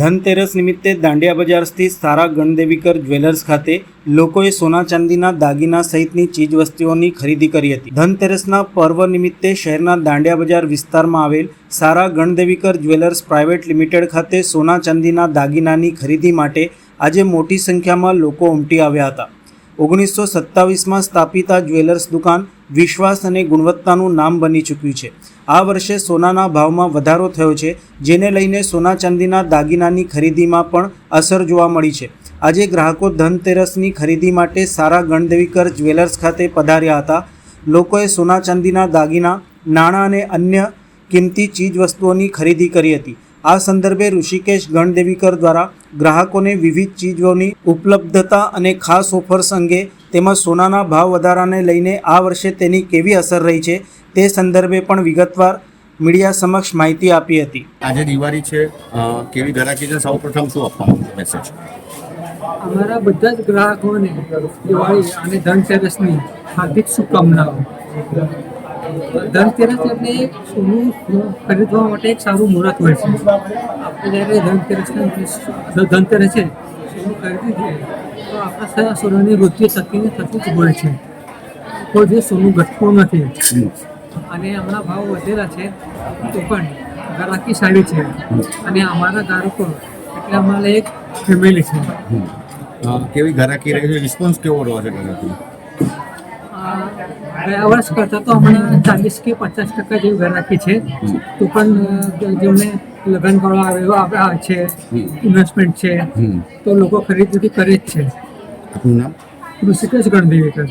ધનતેરસ નિમિત્તે દાંડિયા બજાર સ્થિત સારા ગણદેવીકર જ્વેલર્સ ખાતે લોકોએ સોના ચાંદીના દાગીના સહિતની ચીજવસ્તુઓની ખરીદી કરી હતી। ધનતેરસના પર્વ નિમિત્તે શહેરના દાંડિયા બજાર વિસ્તારમાં આવેલ સારા ગણદેવીકર જ્વેલર્સ પ્રાઇવેટ લિમિટેડ ખાતે સોના ચાંદીના દાગીનાની ખરીદી માટે આજે મોટી સંખ્યામાં લોકો ઉમટી આવ્યા હતા। 1927માં સ્થાપિત આ જ્વેલર્સ દુકાન વિશ્વાસ અને ગુણવત્તાનું નામ બની ચૂક્યું છે। આ વર્ષે સોનાના ભાવમાં વધારો થયો છે, જેને લઈને સોના ચાંદીના દાગીનાની ખરીદીમાં પણ અસર જોવા મળી છે। આજે ગ્રાહકો ધનતેરસની ખરીદી માટે સારા ગણદેવીકર જ્વેલર્સ ખાતે પધાર્યા હતા। લોકોએ સોના ચાંદીના દાગીના, નાણાં અને અન્ય કિંમતી ચીજવસ્તુઓની ખરીદી કરી હતી। આ સંદર્ભે ઋષિકેશ ગણદેવીકર દ્વારા ગ્રાહકોને વિવિધ ચીજોની ઉપલબ્ધતા અને ખાસ ઓફર્સ અંગે તેમજ સોનાના ભાવ વધારાને લઈને આ વર્ષે તેની કેવી અસર રહી છે તે સંદર્ભે પણ વિગતવાર મીડિયા સમક્ષ માહિતી આપી હતી। આજે દિવાળી છે, કેવી ગ્રાહકી છે, સૌપ્રથમ શું આપવાનું મેસેજ? અમારા બધા જ ગ્રાહકોને દિવાળી અને ધનતેરસની હાર્દિક શુભકામનાઓ। ધનતેરસ એટલે સોનું ખરીદવા માટે એક સારું મુહૂર્ત હોય છે। આપણે જ્યારે ધનતેરસ છે સોનું ખરીદી છે તો આપણા સોનાની વૃદ્ધિ થતી જ હોય છે। કોઈ જે સોનું ઘટતું નથી અને હમણાં ભાવ વધેલા છે તો પણ ગ્રાહકી સારી છે અને અમારા ગ્રાહકો એટલે અમારે એક ફેમિલી છે। કેવી ગ્રાહકી રહે છે, રિસ્પોન્સ કેવો રહ્યો છે ગ્રાહકી? ગયા વર્ષ કરતાં તો હમણાં 40 કે 50% જેવી ગ્રાહકી છે। તો પણ જેમને લગ્ન કરવા આવ્યા છે, ઇન્વેસ્ટમેન્ટ છે, તો લોકો ખરીદી કરે જ છે। આપનું નામ? ઋષિકેશ ગણદેવીકર।